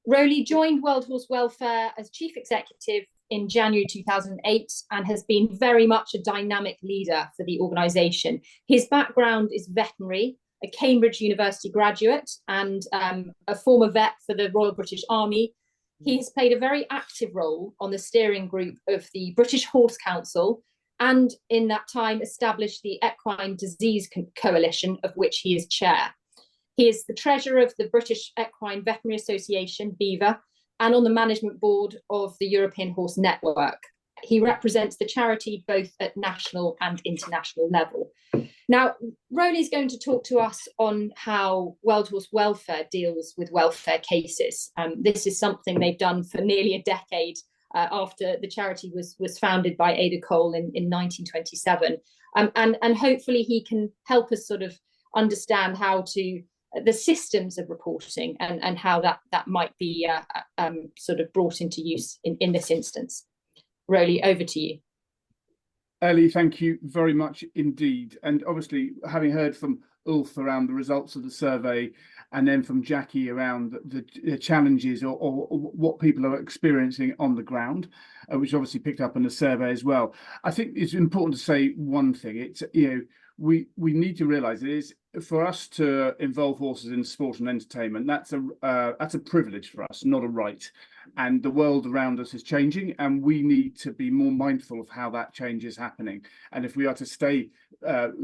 Roly joined World Horse Welfare as chief executive in January 2008 and has been very much a dynamic leader for the organisation. His background is veterinary, a Cambridge University graduate, and a former vet for the Royal British Army. He has played a very active role on the steering group of the British Horse Council, and in that time established the Equine Disease Coalition, of which he is chair. He is the treasurer of the British Equine Veterinary Association, BEVA, and on the management board of the European Horse Network. He represents the charity both at national and international level. Now, Roly is going to talk to us on how World Horse Welfare deals with welfare cases. This is something they've done for nearly a decade after the charity was founded by Ada Cole in 1927. And hopefully he can help us sort of understand how to the systems of reporting and how that might be sort of brought into use in this instance. Roly, over to you. Ellie, thank you very much indeed. And obviously, having heard from Ulf around the results of the survey, and then from Jackie around the challenges or what people are experiencing on the ground, which obviously picked up in the survey as well, I think it's important to say one thing. It's, we need to realise it is for us to involve horses in sport and entertainment. That's a privilege for us, not a right. And the world around us is changing, and we need to be more mindful of how that change is happening. And if we are to stay,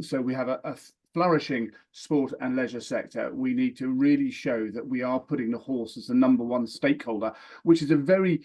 so we have a flourishing sport and leisure sector, we need to really show that we are putting the horse as the #1 stakeholder, which is a very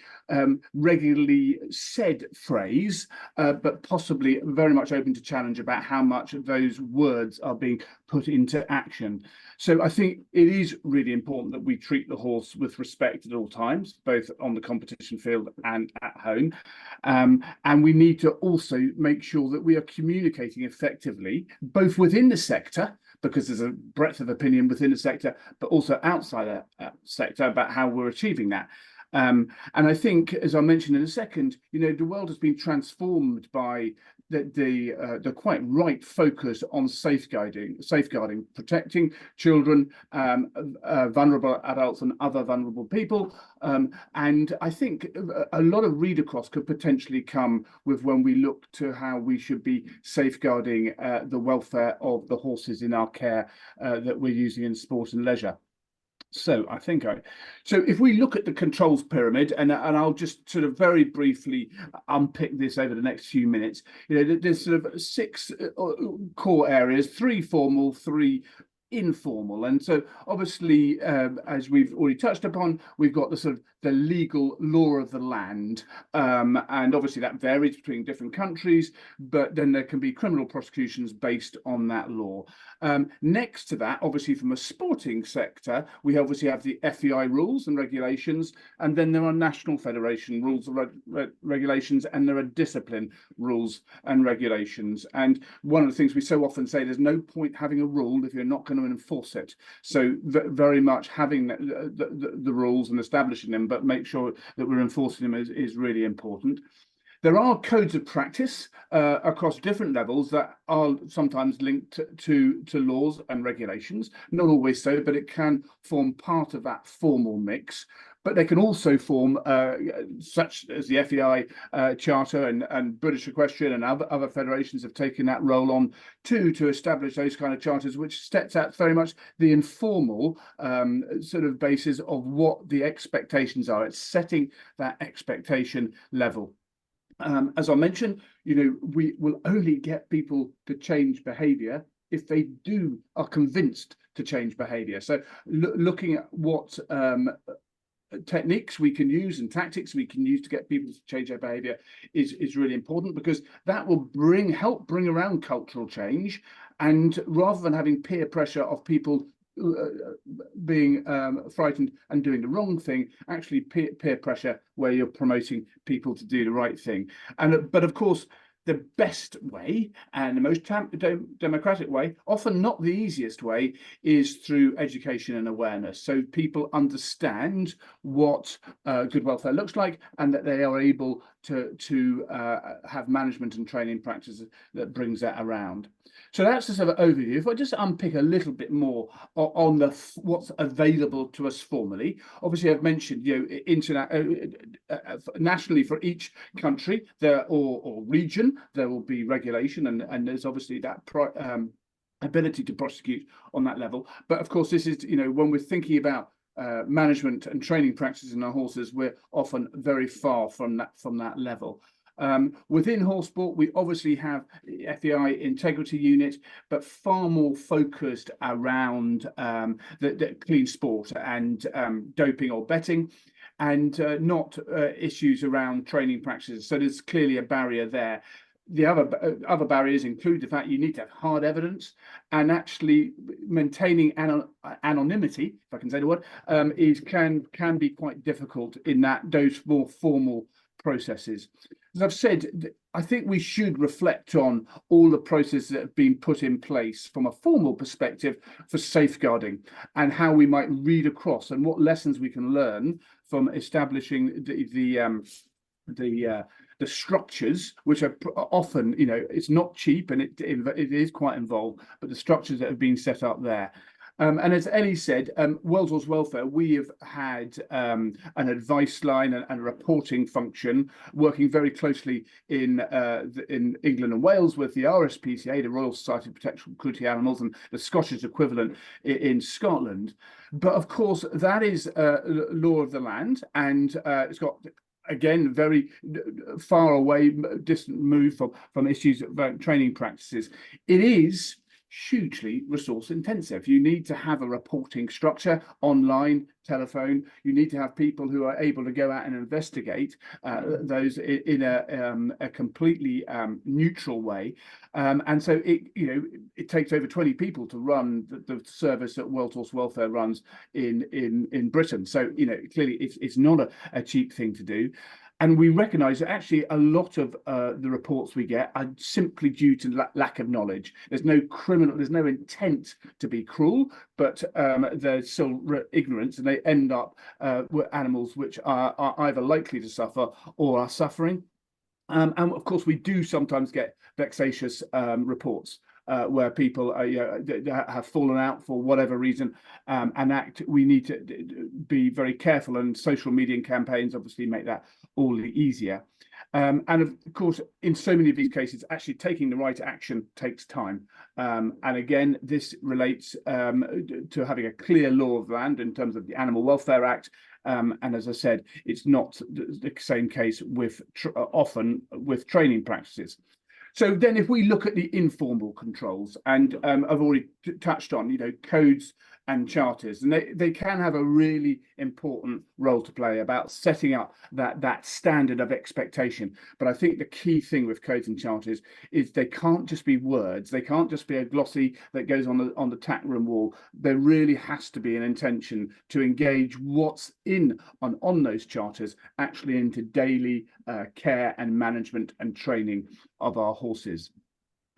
regularly said phrase, but possibly very much open to challenge about how much of those words are being put into action. So I think it is really important that we treat the horse with respect at all times, both on the competition field and at home. And we need to also make sure that we are communicating effectively, both within the sector, because there's a breadth of opinion within the sector, but also outside the sector about how we're achieving that. And I think, as I mentioned in a second, the world has been transformed by the quite right focus on safeguarding, protecting children, vulnerable adults and other vulnerable people. And I think a lot of read across could potentially come with when we look to how we should be safeguarding the welfare of the horses in our care that we're using in sport and leisure. So so if we look at the controls pyramid, and I'll just sort of very briefly unpick this over the next few minutes, there's sort of 6 core areas: 3 formal, 3 informal. And so obviously, as we've already touched upon, we've got the sort of the legal law of the land, and obviously that varies between different countries, but then there can be criminal prosecutions based on that law. Next to that, obviously from a sporting sector, we obviously have the FEI rules and regulations, and then there are national federation rules and regulations, and there are discipline rules and regulations. And one of the things we so often say, there's no point having a rule if you're not going to enforce it. So very much having the rules and establishing them, but make sure that we're enforcing them is really important. There are codes of practice across different levels that are sometimes linked to laws and regulations, not always so, but it can form part of that formal mix. But they can also form, such as the FEI Charter and British Equestrian and other federations have taken that role on to establish those kind of charters, which sets out very much the informal sort of basis of what the expectations are. It's setting that expectation level. As I mentioned, we will only get people to change behaviour if they are convinced to change behaviour. So looking at what techniques we can use and tactics we can use to get people to change their behaviour is really important, because that will help bring around cultural change. And rather than having peer pressure of people being frightened and doing the wrong thing, actually peer pressure where you're promoting people to do the right thing. But of course, the best way and the most democratic way, often not the easiest way, is through education and awareness. So people understand what good welfare looks like, and that they are able to have management and training practices that brings that around. So that's the sort of overview. If I just unpick a little bit more on what's available to us formally, obviously I've mentioned, nationally for each country there or region there will be regulation, and there's obviously that ability to prosecute on that level. But of course, this is when we're thinking about management and training practices in our horses, we're often very far from that level. Within horse sport, we obviously have FEI integrity unit, but far more focused around the clean sport and doping or betting, and not issues around training practices. So there's clearly a barrier there. The other barriers include the fact you need to have hard evidence, and actually maintaining anonymity, if I can say the word, can be quite difficult in those more formal processes. As I've said, I think we should reflect on all the processes that have been put in place from a formal perspective for safeguarding, and how we might read across and what lessons we can learn from establishing the structures, which are often, it's not cheap, and it is quite involved, but the structures that have been set up there. And as Ellie said, World Horse Welfare, we have had an advice line and a reporting function, working very closely in England and Wales with the RSPCA, the Royal Society of Protection of Cruelty to Animals, and the Scottish equivalent in Scotland. But of course, that is law of the land, and it's got, again, very far away, distant move from issues about training practices. It is hugely resource intensive. You need to have a reporting structure, online, telephone. You need to have people who are able to go out and investigate those in a completely neutral way. And so it takes over 20 people to run the service that World Horse Welfare runs in Britain. So clearly it's not a cheap thing to do. And we recognise that actually a lot of the reports we get are simply due to lack of knowledge. There's no intent to be cruel, but there's still ignorance, and they end up with animals which are either likely to suffer or are suffering. And of course, we do sometimes get vexatious reports where people have fallen out for whatever reason, and we need to be very careful, and social media campaigns obviously make that all the easier. And of course, in so many of these cases, actually taking the right action takes time. And again, this relates to having a clear law of the land in terms of the Animal Welfare Act. And as I said, it's not the same case often with training practices. So then if we look at the informal controls, and I've already touched on, codes and charters, and they can have a really important role to play about setting up that standard of expectation. But I think the key thing with codes and charters is they can't just be words. They can't just be a glossy that goes on the tack room wall. There really has to be an intention to engage what's on those charters actually into daily care and management and training of our horses.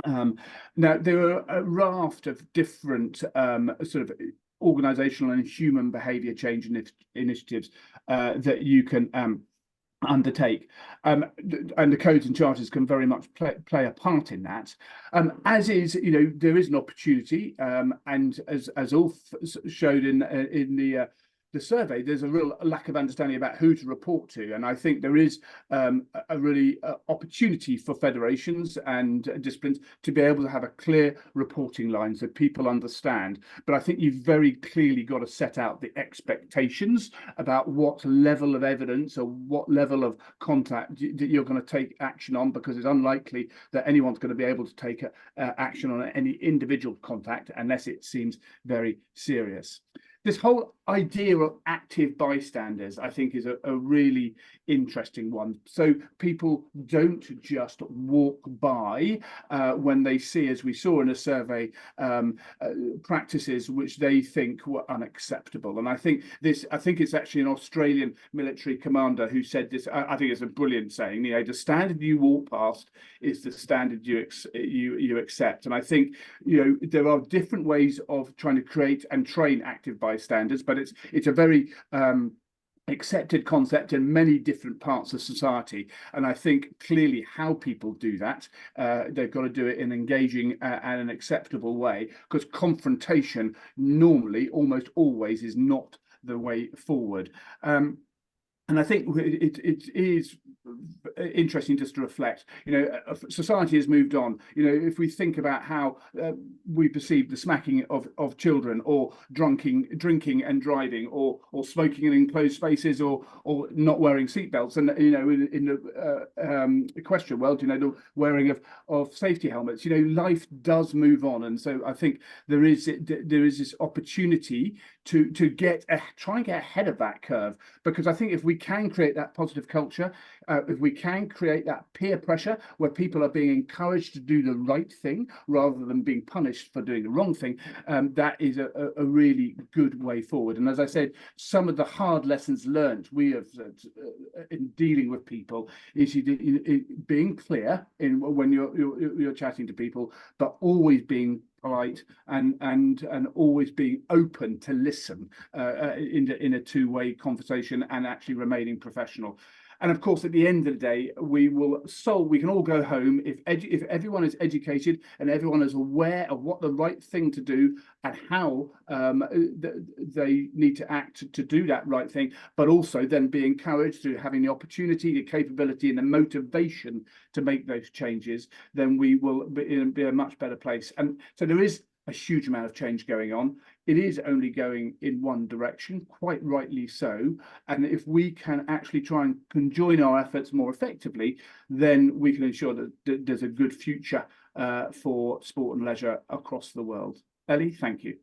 Now, there are a raft of different sort of organizational and human behavior change initiatives that you can undertake, and the codes and charters can very much play a part in that, as is there is an opportunity, and as Ulf showed in the survey, there's a real lack of understanding about who to report to, and I think there is a really opportunity for federations and disciplines to be able to have a clear reporting line so people understand. But I think you've very clearly got to set out the expectations about what level of evidence or what level of contact that you're going to take action on, because it's unlikely that anyone's going to be able to take action on any individual contact unless it seems very serious. This whole idea of active bystanders, I think, is a really interesting one. So people don't just walk by when they see, as we saw in a survey, practices which they think were unacceptable. And I think it's actually an Australian military commander who said this. I think it's a brilliant saying. The standard you walk past is the standard you accept. And I think there are different ways of trying to create and train active bystanders, but it's a very accepted concept in many different parts of society, and I think clearly how people do that, they've got to do it in engaging and an acceptable way, because confrontation normally, almost always, is not the way forward. And I think it is interesting just to reflect, society has moved on. If we think about how we perceive the smacking of children, or drinking and driving, or smoking in enclosed spaces, or not wearing seatbelts, and in the equestrian world, the wearing of safety helmets, life does move on. And so I think there is this opportunity to try and get ahead of that curve, because I think if we can create that positive culture, if we can create that peer pressure where people are being encouraged to do the right thing rather than being punished for doing the wrong thing, that is a really good way forward. And as I said, some of the hard lessons learned we have in dealing with people is being clear in when you're chatting to people, but always being polite and always being open to listen in a two-way conversation, and actually remaining professional. And of course, at the end of the day, we can all go home if everyone is educated and everyone is aware of what the right thing to do and how they need to act to do that right thing, but also then be encouraged to having the opportunity, the capability, and the motivation to make those changes. Then we will be in a much better place. And so there is a huge amount of change going on. It is only going in one direction, quite rightly so. And if we can actually try and conjoin our efforts more effectively, then we can ensure that there's a good future for sport and leisure across the world. Ellie, thank you.